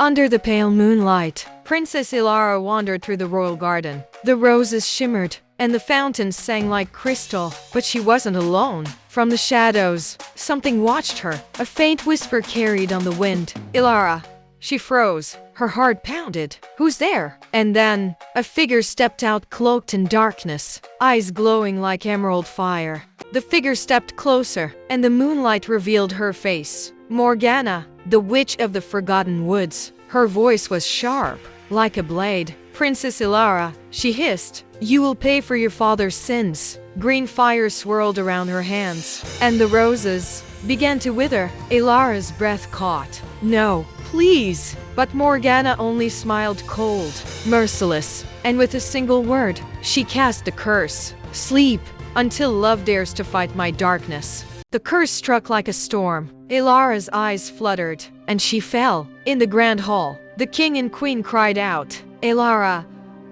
Under the pale moonlight, Princess Ilara wandered through the royal garden. The roses shimmered, and the fountains sang like crystal, but she wasn't alone. From the shadows, something watched her. A faint whisper carried on the wind. Ilara. She froze. Her heart pounded. Who's there? And then, a figure stepped out cloaked in darkness, eyes glowing like emerald fire. The figure stepped closer, and the moonlight revealed her face. Morgana, the witch of the Forgotten Woods. Her voice was sharp, like a blade. Princess Ilara, she hissed, you will pay for your father's sins. Green fire swirled around her hands, and the roses began to wither. Ilara's breath caught. No, please. But Morgana only smiled cold, merciless, and with a single word, she cast the curse. Sleep, until love dares to fight my darkness. The curse struck like a storm. Ilara's eyes fluttered, and she fell. In the grand hall, the king and queen cried out, Ilara!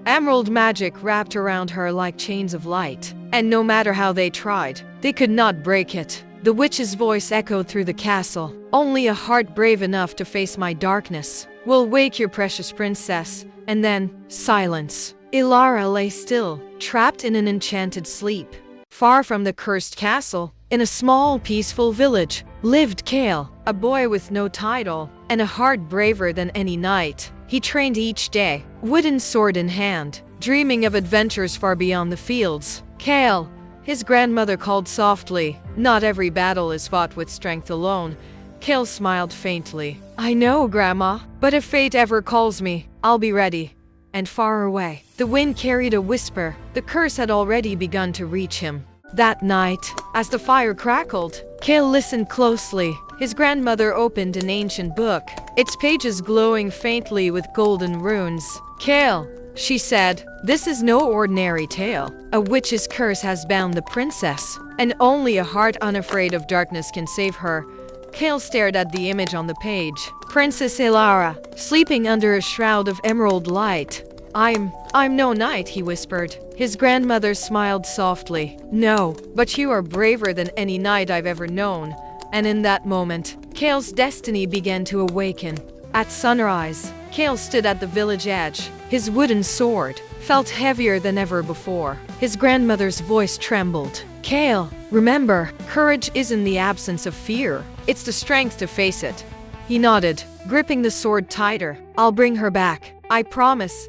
Emerald magic wrapped around her like chains of light, and no matter how they tried, they could not break it. The witch's voice echoed through the castle. Only a heart brave enough to face my darkness will wake your precious princess. And then, silence. Ilara lay still, trapped in an enchanted sleep. Far from the cursed castle, in a small peaceful village, lived Kael, a boy with no title, and a heart braver than any knight. He trained each day, wooden sword in hand, dreaming of adventures far beyond the fields. Kael, his grandmother called softly. Not every battle is fought with strength alone. Kael smiled faintly. I know, Grandma, but if fate ever calls me, I'll be ready. And far away, the wind carried a whisper. The curse had already begun to reach him. That night, as the fire crackled, Kael listened closely. His grandmother opened an ancient book, its pages glowing faintly with golden runes. Kael, she said, this is no ordinary tale. A witch's curse has bound the princess, and only a heart unafraid of darkness can save her. Kael stared at the image on the page. Princess Ilara, sleeping under a shroud of emerald light. I'm no knight, he whispered. His grandmother smiled softly. No, but you are braver than any knight I've ever known. And in that moment, Kael's destiny began to awaken. At sunrise, Kael stood at the village edge. His wooden sword felt heavier than ever before. His grandmother's voice trembled. Kael, remember, courage isn't the absence of fear. It's the strength to face it. He nodded, gripping the sword tighter. I'll bring her back. I promise.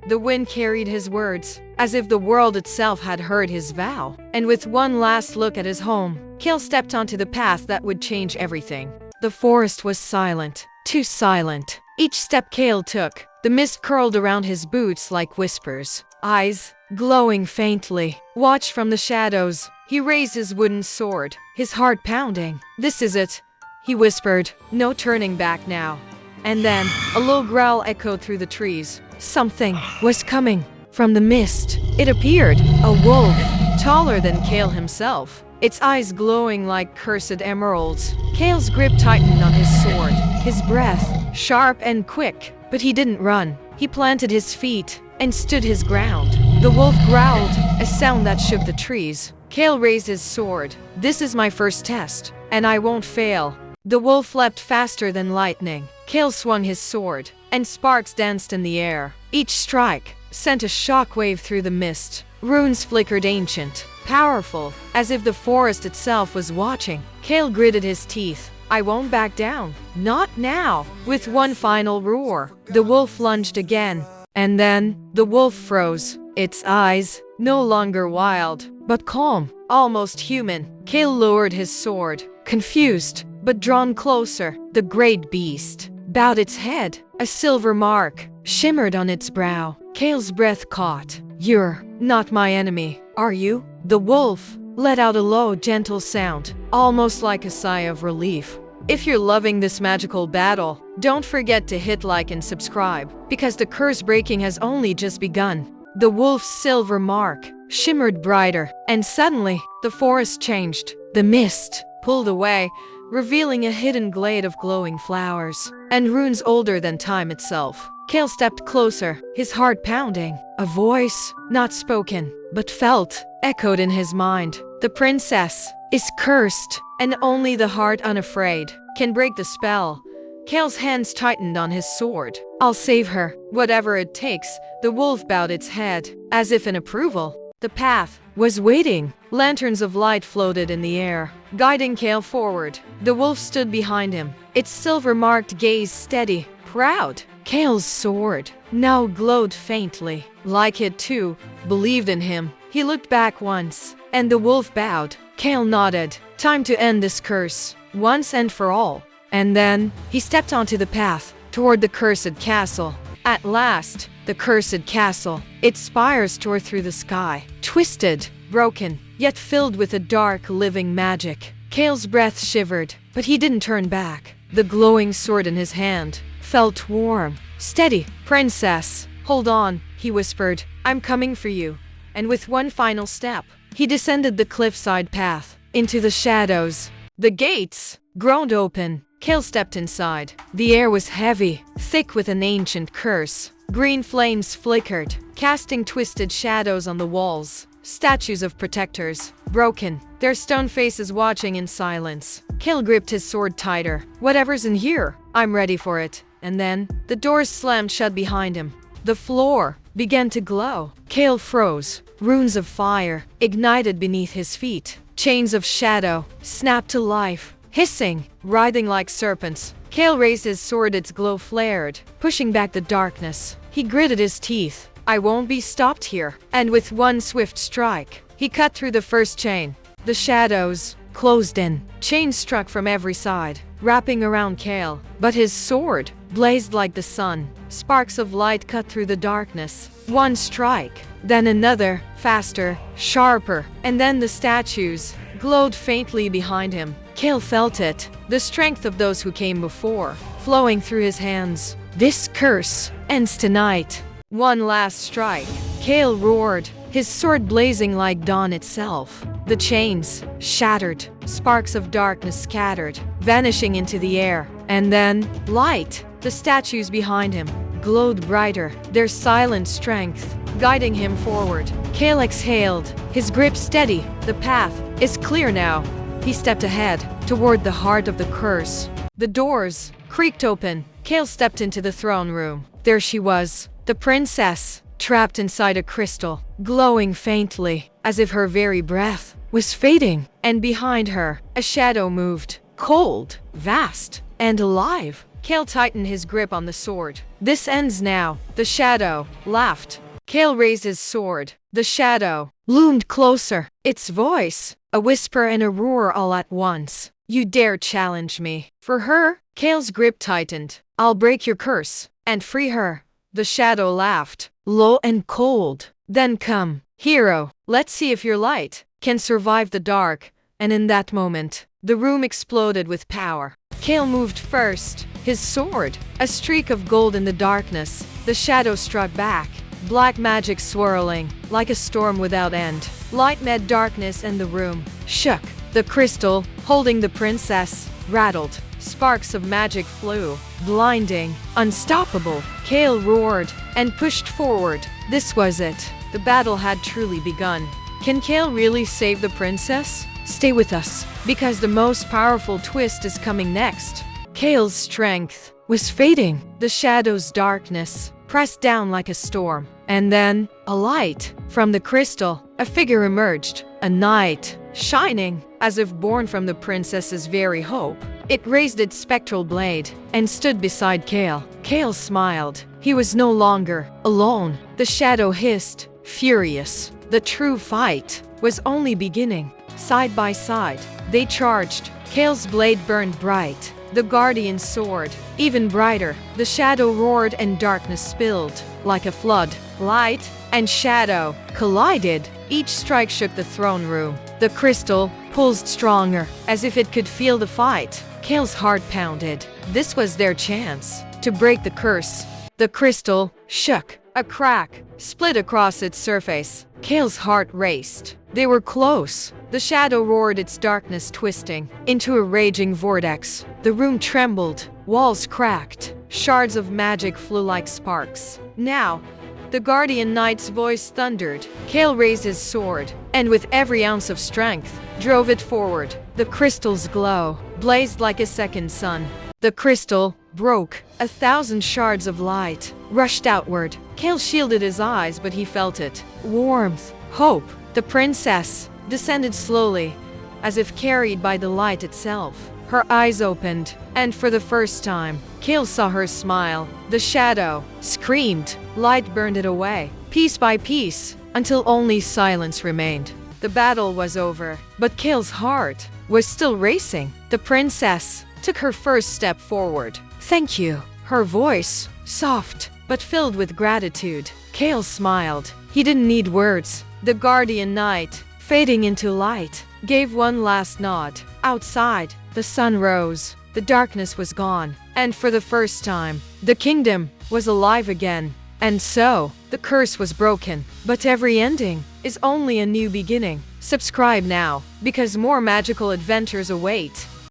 The wind carried his words, as if the world itself had heard his vow. And with one last look at his home, Kael stepped onto the path that would change everything. The forest was silent, too silent. Each step Kael took, the mist curled around his boots like whispers. Eyes, glowing faintly, watched from the shadows. He raised his wooden sword, his heart pounding. This is it, he whispered. No turning back now. And then, a low growl echoed through the trees. Something was coming from the mist. It appeared, a wolf, taller than Kael himself, its eyes glowing like cursed emeralds. Kael's grip tightened on his sword, his breath sharp and quick, but he didn't run. He planted his feet and stood his ground. The wolf growled, a sound that shook the trees. Kael raised his sword. This is my first test, and I won't fail. The wolf leapt faster than lightning. Kael swung his sword, and sparks danced in the air. Each strike sent a shockwave through the mist. Runes flickered ancient, powerful, as if the forest itself was watching. Kael gritted his teeth. I won't back down. Not now. With one final roar, the wolf lunged again. And then, the wolf froze. Its eyes, no longer wild, but calm, almost human. Kael lowered his sword, confused, but drawn closer. The great beast bowed its head. A silver mark shimmered on its brow. Kael's breath caught. You're not my enemy, are you? The wolf let out a low, gentle sound, almost like a sigh of relief. If you're loving this magical battle, don't forget to hit like and subscribe, because the curse breaking has only just begun. The wolf's silver mark shimmered brighter, and suddenly, the forest changed. The mist pulled away, revealing a hidden glade of glowing flowers and runes older than time itself. Kael stepped closer, his heart pounding. A voice, not spoken, but felt, echoed in his mind. The princess is cursed, and only the heart unafraid can break the spell. Kael's hands tightened on his sword. I'll save her. Whatever it takes. The wolf bowed its head, as if in approval. The path was waiting. Lanterns of light floated in the air, guiding Kael forward. The wolf stood behind him, its silver-marked gaze steady, proud. Kael's sword now glowed faintly, like it too believed in him. He looked back once, and the wolf bowed. Kael nodded. Time to end this curse, once and for all. And then, he stepped onto the path, toward the cursed castle. At last, the cursed castle. Its spires tore through the sky, twisted, broken, yet filled with a dark, living magic. Kael's breath shivered, but he didn't turn back. The glowing sword in his hand felt warm. Steady, princess. Hold on, he whispered. I'm coming for you. And with one final step, he descended the cliffside path, into the shadows. The gates groaned open. Kael stepped inside. The air was heavy, thick with an ancient curse. Green flames flickered, casting twisted shadows on the walls. Statues of protectors, broken, their stone faces watching in silence. Kael gripped his sword tighter. Whatever's in here, I'm ready for it. And then, the doors slammed shut behind him. The floor began to glow. Kael froze. Runes of fire ignited beneath his feet. Chains of shadow snapped to life, hissing, writhing like serpents. Kael raised his sword, its glow flared, pushing back the darkness. He gritted his teeth. I won't be stopped here. And with one swift strike, he cut through the first chain. The shadows closed in. Chains struck from every side, wrapping around Kael. But his sword blazed like the sun. Sparks of light cut through the darkness. One strike, then another, faster, sharper, and then the statues glowed faintly behind him. Kael felt it, the strength of those who came before, flowing through his hands. This curse ends tonight. One last strike. Kael roared, his sword blazing like dawn itself. The chains shattered, sparks of darkness scattered, vanishing into the air. And then, light. The statues behind him glowed brighter, their silent strength guiding him forward. Kael exhaled, his grip steady. The path is clear now. He stepped ahead, toward the heart of the curse. The doors creaked open. Kael stepped into the throne room. There she was, the princess, trapped inside a crystal, glowing faintly, as if her very breath was fading. And behind her, a shadow moved, cold, vast, and alive. Kael tightened his grip on the sword. This ends now. The shadow laughed. Kael raised his sword. The shadow loomed closer, its voice a whisper and a roar all at once. You dare challenge me? For her? Kael's grip tightened. I'll break your curse and free her. The shadow laughed, low and cold. Then come, hero. Let's see if your light can survive the dark. And in that moment, the room exploded with power. Kael moved first, his sword a streak of gold in the darkness. The shadow struck back, black magic swirling like a storm without end. Light met darkness and the room shook. The crystal, holding the princess, rattled. Sparks of magic flew, blinding, unstoppable. Kael roared and pushed forward. This was it. The battle had truly begun. Can Kael really save the princess? Stay with us, because the most powerful twist is coming next. Kael's strength was fading. The shadow's darkness pressed down like a storm. And then, a light from the crystal. A figure emerged, a knight, shining, as if born from the princess's very hope. It raised its spectral blade and stood beside Kael. Kael smiled. He was no longer alone. The shadow hissed, furious. The true fight was only beginning. Side by side, they charged. Kael's blade burned bright. The guardian's sword, even brighter. The shadow roared and darkness spilled like a flood. Light and shadow collided. Each strike shook the throne room. The crystal pulsed stronger, as if it could feel the fight. Kael's heart pounded. This was their chance to break the curse. The crystal shook. A crack split across its surface. Kael's heart raced. They were close. The shadow roared, its darkness twisting into a raging vortex. The room trembled. Walls cracked. Shards of magic flew like sparks. Now, the guardian knight's voice thundered. Kael raised his sword, and with every ounce of strength, drove it forward. The crystal's glow blazed like a second sun. The crystal broke. 1,000 shards of light rushed outward. Kael shielded his eyes, but he felt it. Warmth, hope. The princess descended slowly, as if carried by the light itself. Her eyes opened, and for the first time, Kael saw her smile. The shadow screamed. Light burned it away, piece by piece, until only silence remained. The battle was over, but Kael's heart was still racing. The princess took her first step forward. "Thank you." Her voice, soft, but filled with gratitude. Kael smiled. He didn't need words. The guardian knight, fading into light, gave one last nod. Outside, the sun rose. The darkness was gone. And for the first time, the kingdom was alive again. And so, the curse was broken. But every ending is only a new beginning. Subscribe now, because more magical adventures await.